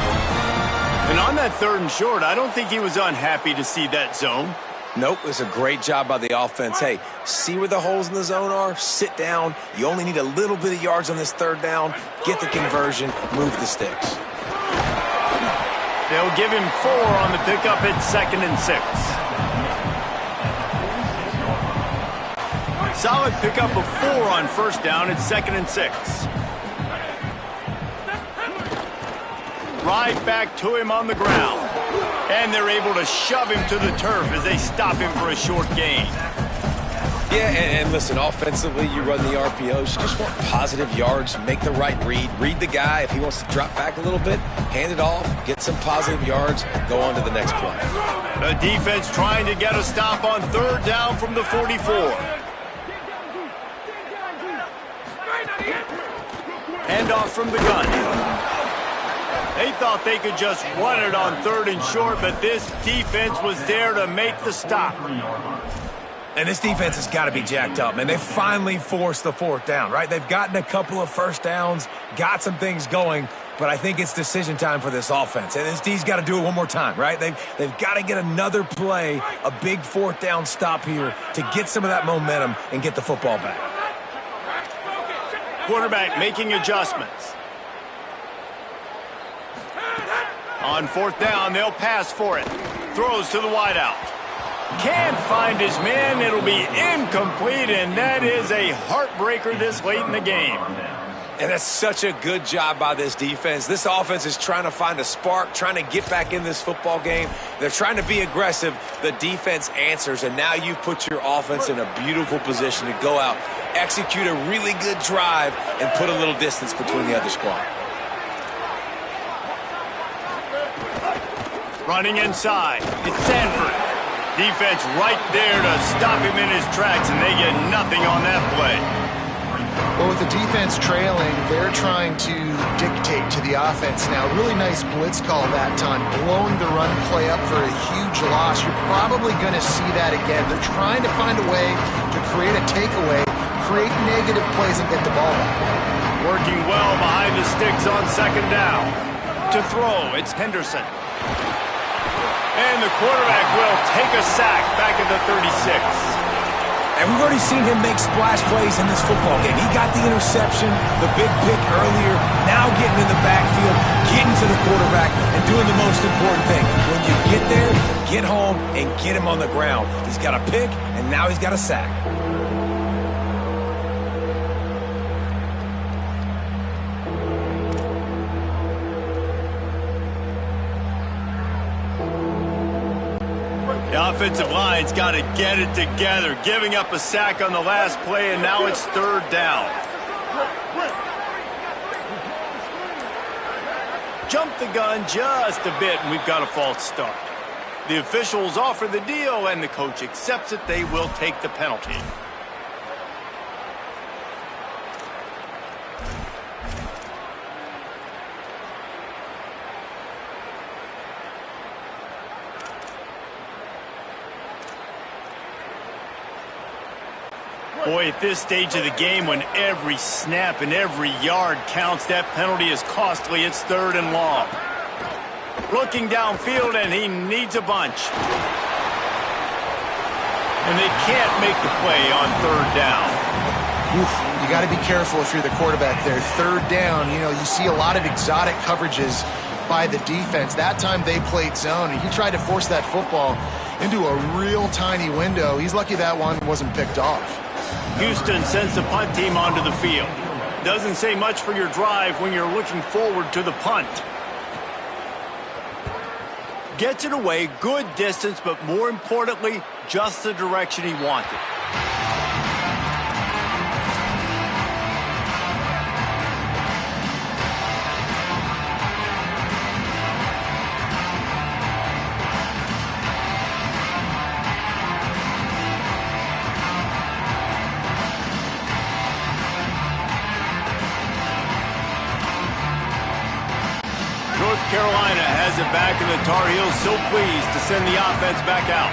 And on that 3rd and short, I don't think he was unhappy to see that zone. Nope, it was a great job by the offense. Hey, see where the holes in the zone are? Sit down. You only need a little bit of yards on this 3rd down. Get the conversion. Move the sticks. They'll give him 4 on the pickup at 2nd and 6. solid pickup of 4 on first down. It's 2nd and 6. Right back to him on the ground. And they're able to shove him to the turf as they stop him for a short gain. Yeah, and listen, offensively, you run the RPOs. You just want positive yards, make the right read the guy. If he wants to drop back a little bit, hand it off, get some positive yards, go on to the next play. The defense trying to get a stop on 3rd down from the 44. Hand off from the gun. They thought they could just run it on 3rd and short, but this defense was there to make the stop. And this defense has got to be jacked up, man. They finally forced the 4th down, right? They've gotten a couple of first downs, got some things going, but I think it's decision time for this offense. And this D's got to do it one more time, right? They've got to get another play, a big 4th down stop here to get some of that momentum and get the football back. Quarterback making adjustments. On 4th down, they'll pass for it. Throws to the wideout. Can't find his man. It'll be incomplete, and that is a heartbreaker this late in the game. And that's such a good job by this defense. This offense is trying to find a spark, trying to get back in this football game. They're trying to be aggressive. The defense answers, and now you've put your offense in a beautiful position to go out, execute a really good drive, and put a little distance between the other squad. Running inside, it's Sanford. Defense right there to stop him in his tracks, and they get nothing on that play. Well, with the defense trailing, they're trying to dictate to the offense now. Really nice blitz call that time, blowing the run play up for a huge loss. You're probably going to see that again. They're trying to find a way to create a takeaway, create negative plays, and get the ball back. Working well behind the sticks on 2nd down. To throw, it's Henderson. And the quarterback will take a sack back at the 36. And we've already seen him make splash plays in this football game. He got the interception, the big pick earlier, now getting in the backfield, getting to the quarterback, and doing the most important thing. When you get there, get home and get him on the ground. He's got a pick, and now he's got a sack. The offensive line's got to get it together, giving up a sack on the last play, and now it's 3rd down. Jump the gun just a bit, and we've got a false start. The officials offer the deal, and the coach accepts it. They will take the penalty. Boy, at this stage of the game, when every snap and every yard counts, that penalty is costly. It's 3rd and long. Looking downfield, and he needs a bunch. And they can't make the play on 3rd down. Oof, you got to be careful if you're the quarterback there. 3rd down, you see a lot of exotic coverages by the defense. That time they played zone, and he tried to force that football into a real tiny window. He's lucky that one wasn't picked off. Houston sends the punt team onto the field. Doesn't say much for your drive when you're looking forward to the punt. Gets it away, good distance, but more importantly, just the direction he wanted. Carolina has it back, and the Tar Heels so pleased to send the offense back out.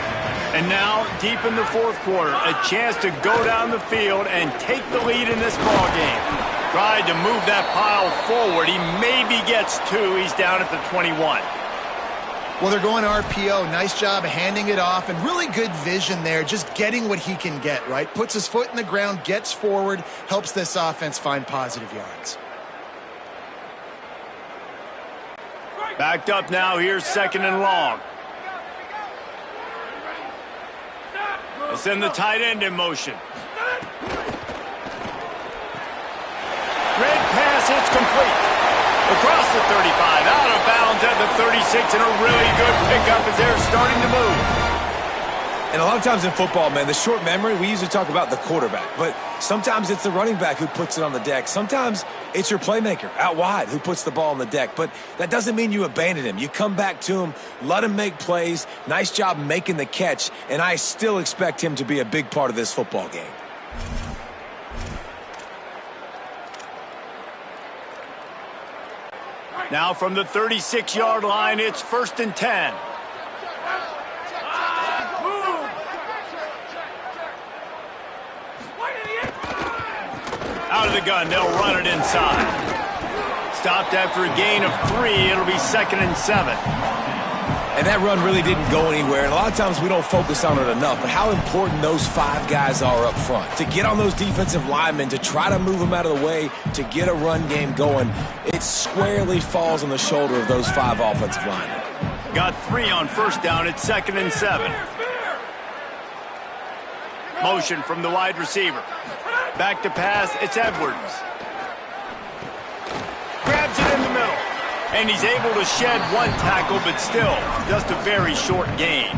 And now, deep in the 4th quarter, a chance to go down the field and take the lead in this ball game. Tried to move that pile forward. He maybe gets 2. He's down at the 21. Well, they're going RPO. Nice job handing it off, and really good vision there, just getting what he can get, right? Puts his foot in the ground, gets forward, helps this offense find positive yards. Backed up now, here's 2nd and long. They send the tight end in motion. Across the 35, out of bounds at the 36, and a really good pickup as they're starting to move. And a lot of times in football, man, the short memory, we usually talk about the quarterback. But sometimes it's the running back who puts it on the deck. Sometimes it's your playmaker out wide who puts the ball on the deck. But that doesn't mean you abandon him. You come back to him, let him make plays. Nice job making the catch. And I still expect him to be a big part of this football game. Now from the 36-yard line, it's 1st and 10. Out of the gun, they'll run it inside. Stopped after a gain of 3, it'll be 2nd and 7. And that run really didn't go anywhere, and a lot of times we don't focus on it enough, but how important those 5 guys are up front. To get on those defensive linemen, to try to move them out of the way, to get a run game going, it squarely falls on the shoulder of those 5 offensive linemen. Got 3 on 1st down, it's 2nd and 7. Motion from the wide receiver. Back to pass, it's Edwards. Grabs it in the middle. And he's able to shed 1 tackle, but still, just a very short gain.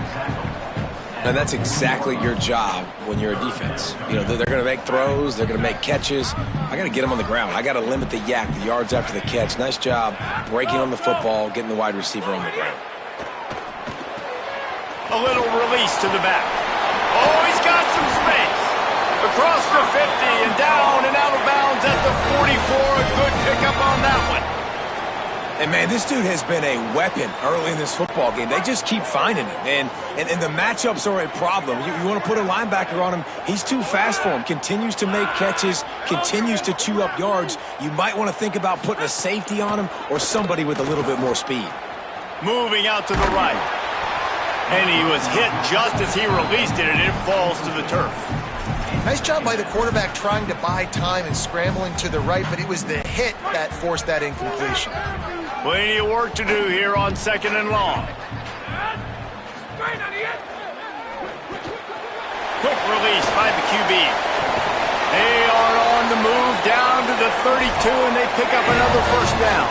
And that's exactly your job when you're a defense. You know, they're going to make throws, they're going to make catches. I got to get them on the ground. I got to limit the yak, the yards after the catch. Nice job breaking on the football, getting the wide receiver on the ground. A little release to the back. Oh, he's got some space. Across the 50 and down and out of bounds at the 44. A good pickup on that one. And, man, this dude has been a weapon early in this football game. They just keep finding him. And the matchups are a problem. You want to put a linebacker on him, he's too fast for him. Continues to make catches, continues to chew up yards. You might want to think about putting a safety on him or somebody with a little bit more speed. Moving out to the right. And he was hit just as he released it, and it falls to the turf. Nice job by the quarterback trying to buy time and scrambling to the right, but it was the hit that forced that incompletion. Plenty of work to do here on 2nd and long. Quick release by the QB. They are on the move down to the 32, and they pick up another 1st down.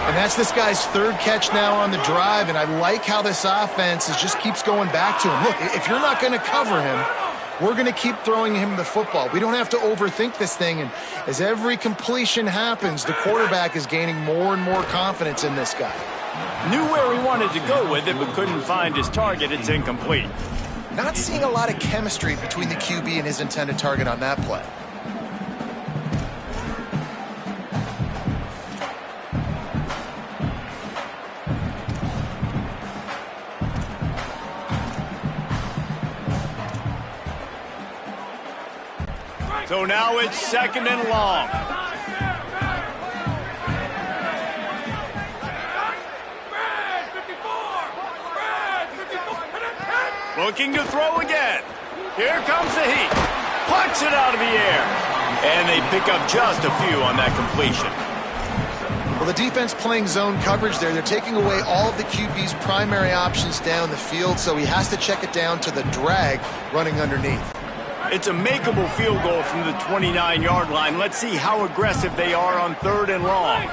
And that's this guy's 3rd catch now on the drive, and I like how this offense just keeps going back to him. Look, if you're not going to cover him, we're going to keep throwing him the football. We don't have to overthink this thing, and as every completion happens, the quarterback is gaining more and more confidence in this guy. Knew where he wanted to go with it, but couldn't find his target. It's incomplete. Not seeing a lot of chemistry between the QB and his intended target on that play. So now it's 2nd and long. Looking to throw again. Here comes the heat. Plucks it out of the air. And they pick up just a few on that completion. Well, the defense playing zone coverage there. They're taking away all of the QB's primary options down the field, so he has to check it down to the drag running underneath. It's a makeable field goal from the 29-yard line. Let's see how aggressive they are on 3rd and long.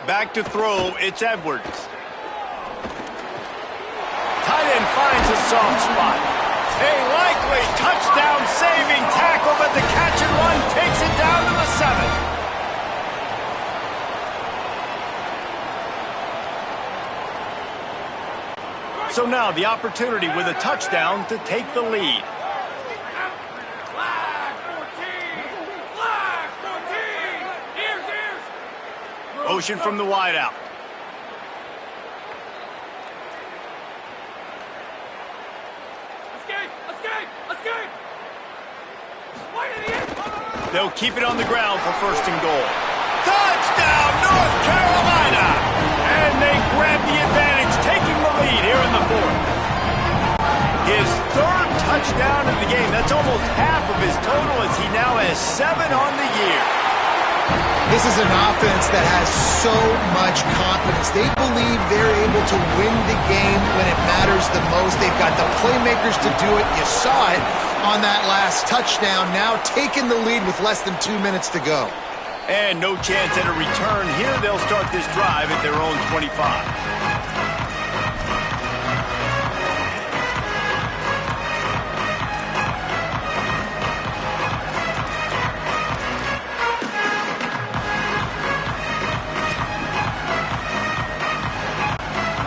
Back to throw, it's Edwards. Tight end finds a soft spot. A likely touchdown-saving tackle, but the catch and run takes it down to the 7. So now the opportunity with a touchdown to take the lead. Motion from the wide out. They'll keep it on the ground for 1st and goal. Touchdown, North Carolina! And they grab the advantage, taking the lead here in the 4th. His 3rd touchdown of the game. That's almost half of his total, as he now has 7 on the year. His This is an offense that has so much confidence. They believe they're able to win the game when it matters the most. They've got the playmakers to do it. You saw it on that last touchdown. Now taking the lead with less than 2 minutes to go. And no chance at a return here. They'll start this drive at their own 25.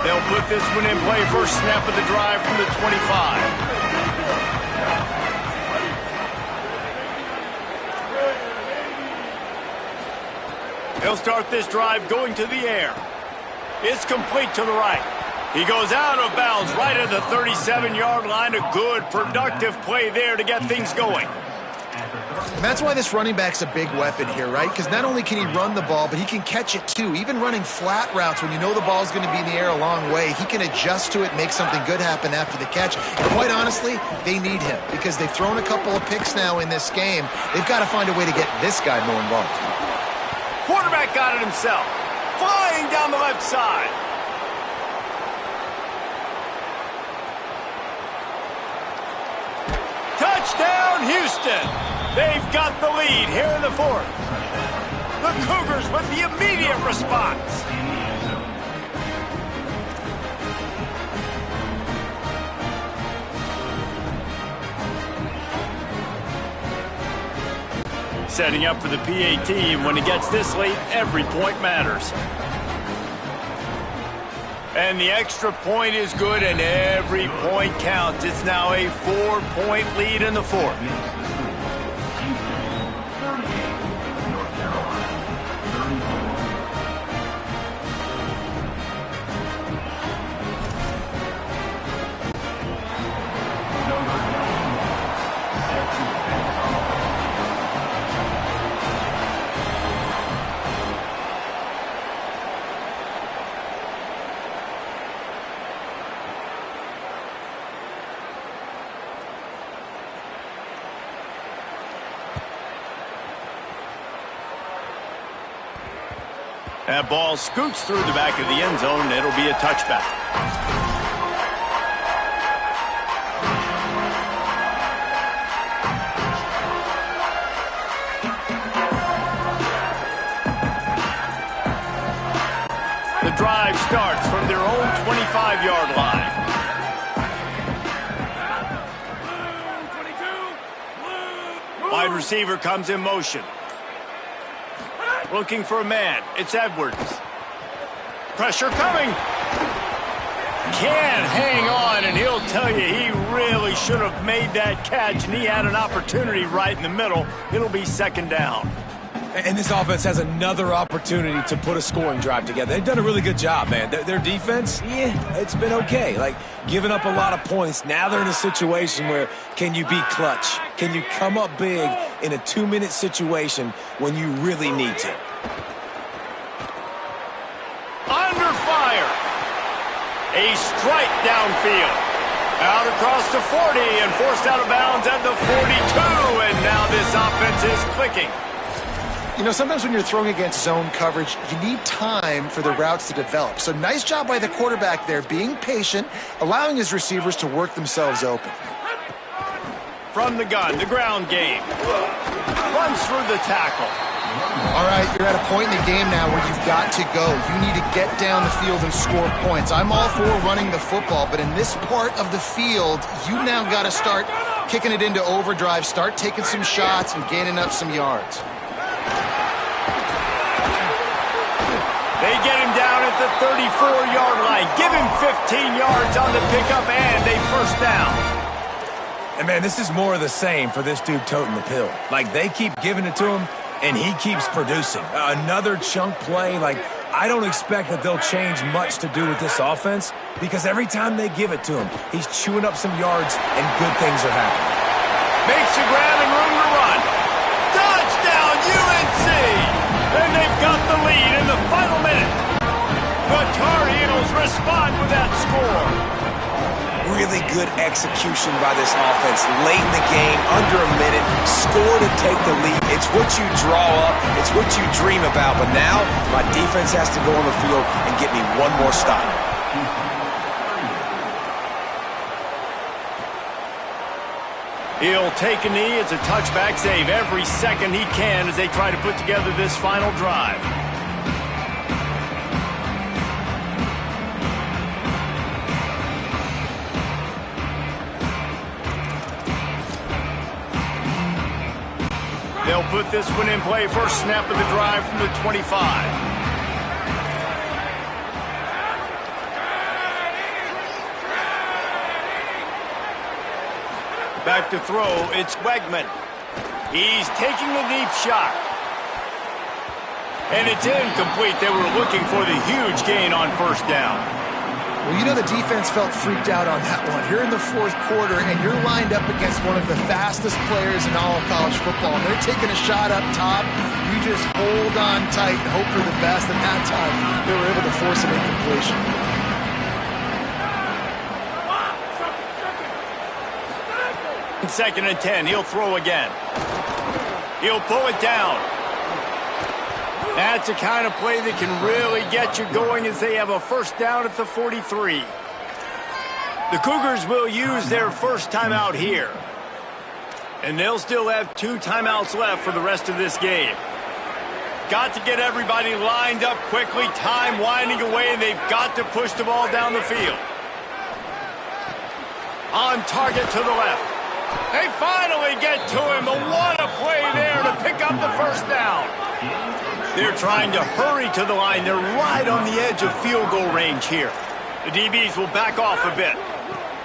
They'll put this one in play. First snap of the drive from the 25. They'll start this drive going to the air. It's complete to the right. He goes out of bounds right at the 37-yard line. A good, productive play there to get things going. And that's why this running back's a big weapon here, right? Because not only can he run the ball, but he can catch it too. Even running flat routes when you know the ball's going to be in the air a long way, he can adjust to it, make something good happen after the catch. And quite honestly, they need him because they've thrown a couple of picks now in this game. They've got to find a way to get this guy more involved. Quarterback got it himself. Flying down the left side. Touchdown, Houston. They've got the lead here in the fourth. The Cougars with the immediate response. Setting up for the PAT, and when it gets this late, every point matters. And the extra point is good, and every point counts. It's now a 4-point lead in the fourth. That ball scoots through the back of the end zone. It'll be a touchback. The drive starts from their own 25-yard line. Wide receiver comes in motion. Looking for a man. It's Edwards. Pressure coming. Can't hang on, and he'll tell you he really should have made that catch, and he had an opportunity right in the middle. It'll be second down. And this offense has another opportunity to put a scoring drive together. They've done a really good job, man. Their defense, yeah, it's been okay. Like, giving up a lot of points. Now they're in a situation where can you be clutch? Can you come up big in a 2-minute situation when you really need to? Under fire. A strike downfield. Out across the 40 and forced out of bounds at the 42. And now this offense is clicking. You know, sometimes when you're throwing against zone coverage, you need time for the routes to develop. So nice job by the quarterback there, being patient, allowing his receivers to work themselves open. From the gun, the ground game. Runs through the tackle. All right, you're at a point in the game now where you've got to go. You need to get down the field and score points. I'm all for running the football, but in this part of the field, you now got to start kicking it into overdrive, start taking some shots and gaining up some yards. They get him down at the 34-yard line. Give him 15 yards on the pickup and a first down. And, man, this is more of the same for this dude toting the pill. Like, they keep giving it to him, and he keeps producing. Another chunk play. Like, I don't expect that they'll change much to do with this offense because every time they give it to him, he's chewing up some yards and good things are happening. Makes a grab and room to run. Touchdown, UNC! And they've got the lead in the final minute. The Tar Heels respond with that score. Really good execution by this offense. Late in the game, under a minute, score to take the lead. It's what you draw up. It's what you dream about. But now, my defense has to go on the field and get me one more stop. He'll take a knee. It's a touchback save every second he can as they try to put together this final drive. They'll put this one in play. First snap of the drive from the 25. Back to throw, it's Wegman. He's taking a deep shot. And it's incomplete. They were looking for the huge gain on first down. Well, you know the defense felt freaked out on that one. You're in the fourth quarter, and you're lined up against one of the fastest players in all of college football. And they're taking a shot up top. You just hold on tight and hope for the best. And that time, they were able to force an incompletion. Second and 10, he'll throw again. He'll pull it down. That's the kind of play that can really get you going as they have a first down at the 43. The Cougars will use their first timeout here. And they'll still have 2 timeouts left for the rest of this game. Got to get everybody lined up quickly, time winding away, and they've got to push the ball down the field. On target to the left. They finally get to him, but what a play there to pick up the first down. They're trying to hurry to the line. They're right on the edge of field goal range here. The DBs will back off a bit.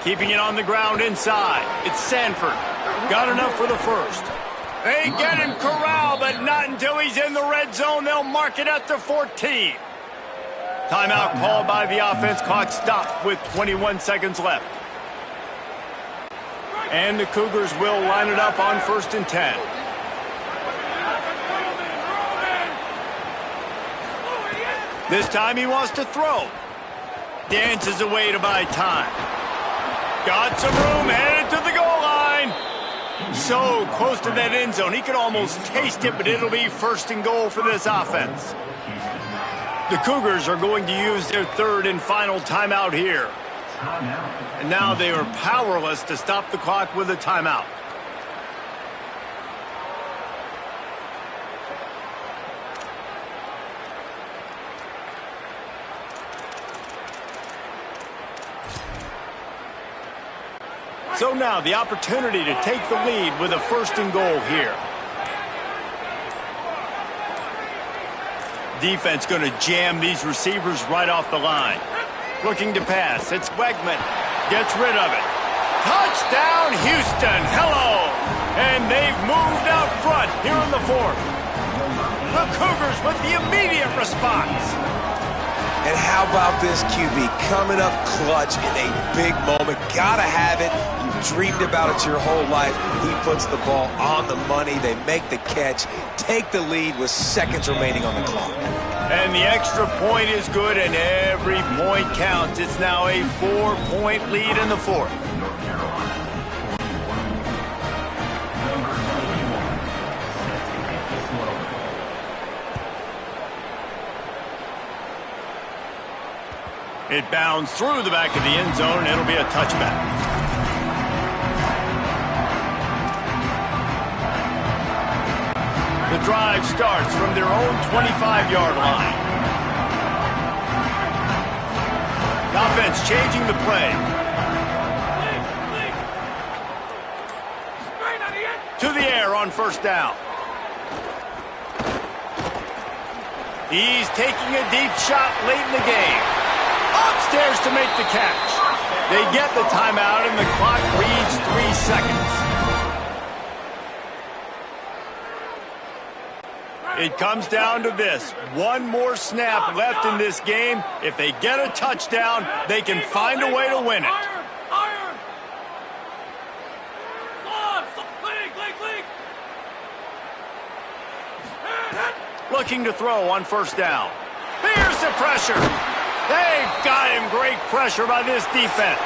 Keeping it on the ground inside. It's Sanford. Got enough for the first. They get him corralled, but not until he's in the red zone. They'll mark it at the 14. Timeout called by the offense. Clock stopped with 21 seconds left. And the Cougars will line it up on first and 10. This time he wants to throw. Dances away to buy time. Got some room, headed to the goal line. So close to that end zone. He could almost taste it, but it'll be first and goal for this offense. The Cougars are going to use their third and final timeout here. And now they are powerless to stop the clock with a timeout. So now the opportunity to take the lead with a first and goal here. Defense going to jam these receivers right off the line. Looking to pass. It's Wegman. Gets rid of it. Touchdown, Houston. Hello. And they've moved out front here in the fourth. The Cougars with the immediate response. And how about this QB coming up clutch in a big moment? Gotta have it. You've dreamed about it your whole life. He puts the ball on the money. They make the catch. Take the lead with seconds remaining on the clock. And the extra point is good, and every point counts. It's now a 4-point lead in the fourth. It bounds through the back of the end zone. It'll be a touchback. The drive starts from their own 25-yard line. The offense changing the play. To the air on first down. He's taking a deep shot late in the game. Upstairs to make the catch. They get the timeout, and the clock reads 3 seconds. It comes down to this. One more snap left in this game. If they get a touchdown, they can find a way to win it. Looking to throw on first down. Here's the pressure. They've got him. Great pressure by this defense.